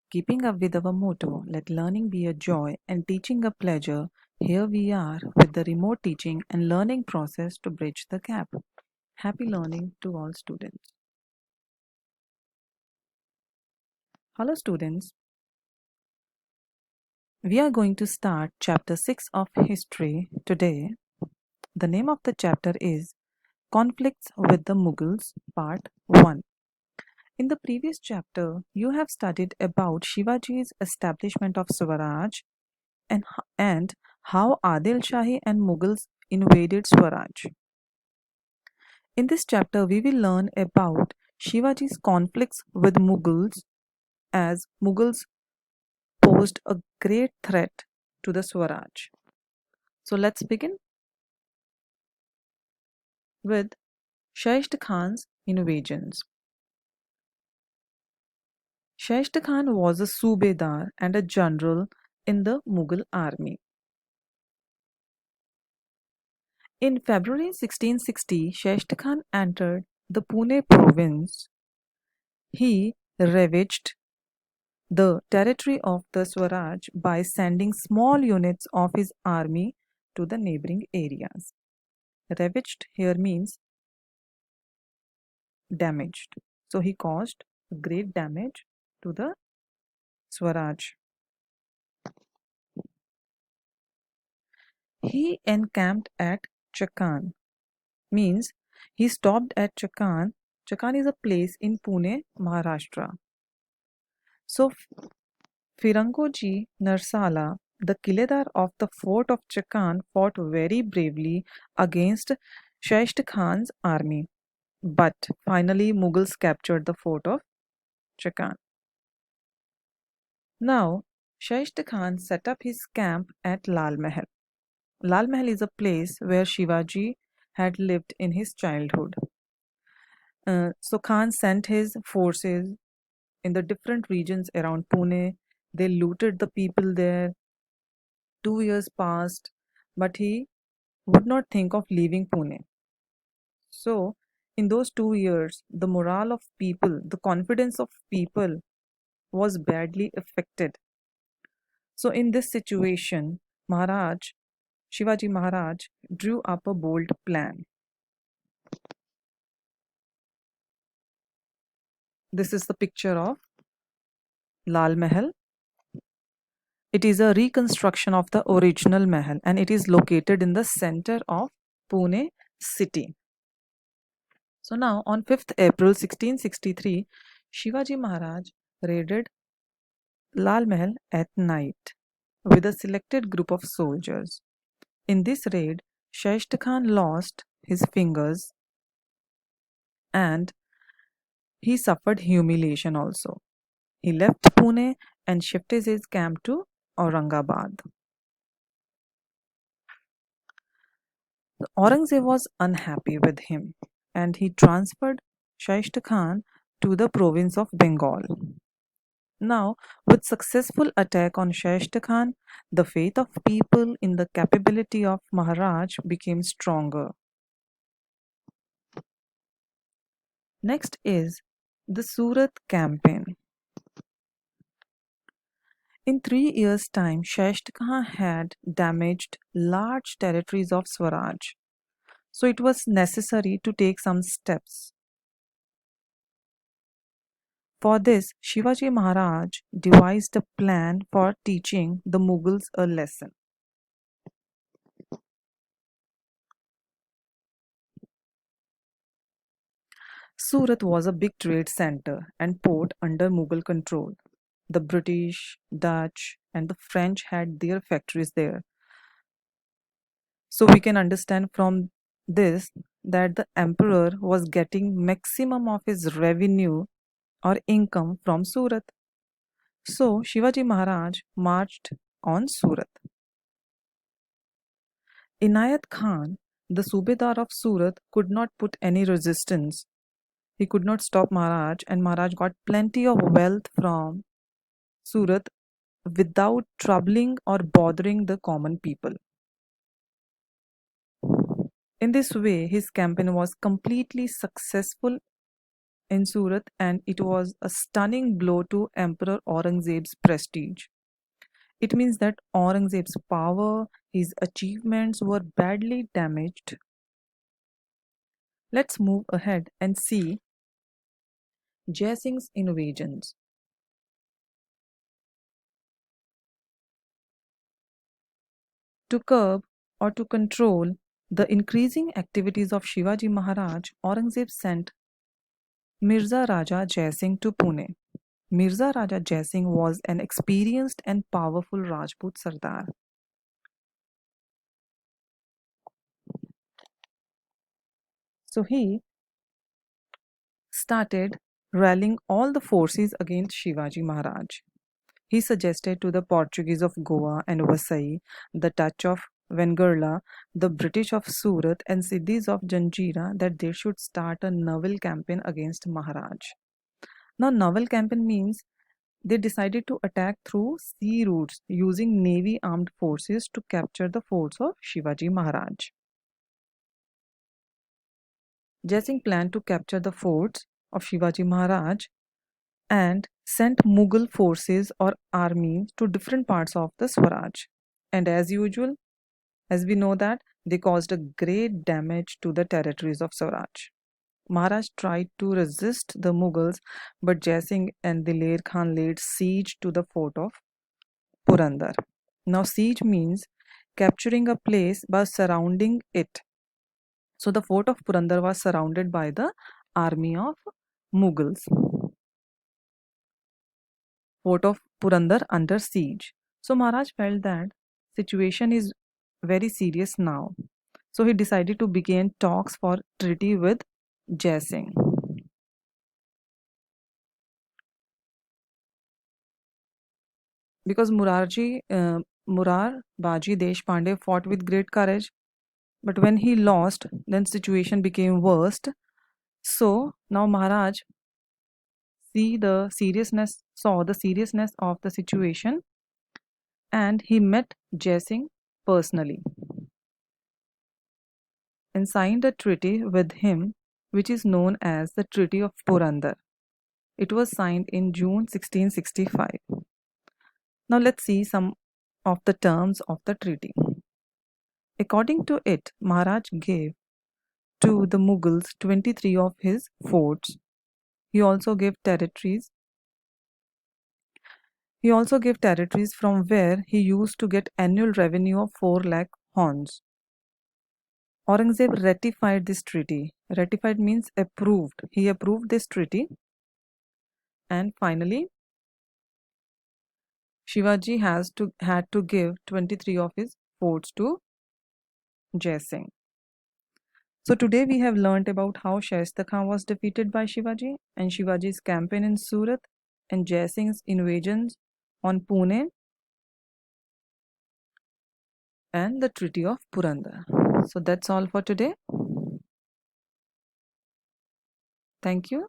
Keeping up with our motto, let learning be a joy and teaching a pleasure, here we are with the remote teaching and learning process to bridge the gap. Happy learning to all students. Hello students, we are going to start chapter 6 of history today. The name of the chapter is Conflicts with the Mughals, Part 1. In the previous chapter, you have studied about Shivaji's establishment of Swaraj and how Adil Shahi and Mughals invaded Swaraj. In this chapter, we will learn about Shivaji's conflicts with Mughals as Mughals posed a great threat to the Swaraj. So let's begin with Shaishtakhans Innovations. Shaishtakhan was a Subedar and a general in the Mughal army. In February 1660, Shaishtakhan entered the Pune province. He ravaged the territory of the Swaraj by sending small units of his army to the neighboring areas. Ravaged here means damaged. So he caused great damage to the Swaraj. He encamped at Chakan, means he stopped at Chakan. Chakan is a place in Pune, Maharashtra. So Firangoji Narsala, the Kiledar of the fort of Chakan, fought very bravely against Shaishtakhan's army. But finally Mughals captured the fort of Chakan. Now Shaishtakhan set up his camp at Lal Mahal. Lal Mahal is a place where Shivaji had lived in his childhood. So Khan sent his forces in the different regions around Pune. They looted the people there. 2 years passed, but he would not think of leaving Pune. So, in those 2 years, the morale of people, the confidence of people was badly affected. So, in this situation, Shivaji Maharaj, drew up a bold plan. This is the picture of Lal Mahal. It is a reconstruction of the original Mahal and it is located in the center of Pune city. So now on 5th April 1663, Shivaji Maharaj raided Lal Mahal at night with a selected group of soldiers. In this raid, Shaishtakhan lost his fingers and he suffered humiliation also. He left Pune and shifted his camp to Aurangabad. Aurangzeb was unhappy with him and he transferred Shaishtakhan to the province of Bengal. Now, with successful attack on Shaishtakhan, the faith of people in the capability of Maharaj became stronger. Next is the Surat Campaign. In 3 years' time, Shaishtakhan had damaged large territories of Swaraj. So it was necessary to take some steps. For this, Shivaji Maharaj devised a plan for teaching the Mughals a lesson. Surat was a big trade center and port under Mughal control. The British, Dutch, and the French had their factories there. So we can understand from this that the emperor was getting maximum of his revenue or income from Surat. So Shivaji Maharaj marched on Surat. Inayat Khan, the Subedar of Surat, could not put any resistance. He could not stop Maharaj, and Maharaj got plenty of wealth from Surat without troubling or bothering the common people. In this way, his campaign was completely successful in Surat, and it was a stunning blow to Emperor Aurangzeb's prestige. It means that Aurangzeb's power, his achievements were badly damaged. Let's move ahead and see Jaisings Innovations. To curb or to control the increasing activities of Shivaji Maharaj, Aurangzeb sent Mirza Raja Jaising to Pune. Mirza Raja Jaising was an experienced and powerful Rajput Sardar. So he started rallying all the forces against Shivaji Maharaj. He suggested to the Portuguese of Goa and Vasai, the Dutch of Vengerla, the British of Surat, and Siddhis of Janjira that they should start a naval campaign against Maharaj. Now, naval campaign means they decided to attack through sea routes using navy armed forces to capture the forts of Shivaji Maharaj. Jaising planned to capture the forts of Shivaji Maharaj and sent Mughal forces or armies to different parts of the Swaraj. And as usual, as we know that they caused a great damage to the territories of Swaraj. Maharaj tried to resist the Mughals, but Jaising and Diler Khan laid siege to the fort of Purandar. Now, siege means capturing a place by surrounding it. So, the fort of Purandar was surrounded by the army of Mughals. Fort of Purandar under siege. So, Maharaj felt that situation is very serious now. So, he decided to begin talks for treaty with Jaising. Because Murar Baji Deshpande fought with great courage, but when he lost, then situation became worst. So now Maharaj saw the seriousness of the situation, and he met Jaising personally and signed a treaty with him, which is known as the Treaty of Purandar. It was signed in June 1665. Now let's see some of the terms of the treaty. According to it, Maharaj gave to the Mughals 23 of his forts. He also gave territories. He also gave territories from where he used to get annual revenue of 4 lakh horns. Aurangzeb ratified this treaty. Ratified means approved. He approved this treaty. And finally, Shivaji had to give 23 of his forts to Jaising. So today we have learnt about how Shaishtakhan was defeated by Shivaji and Shivaji's campaign in Surat and Jaising's invasions on Pune and the Treaty of Purandar. So that's all for today. Thank you.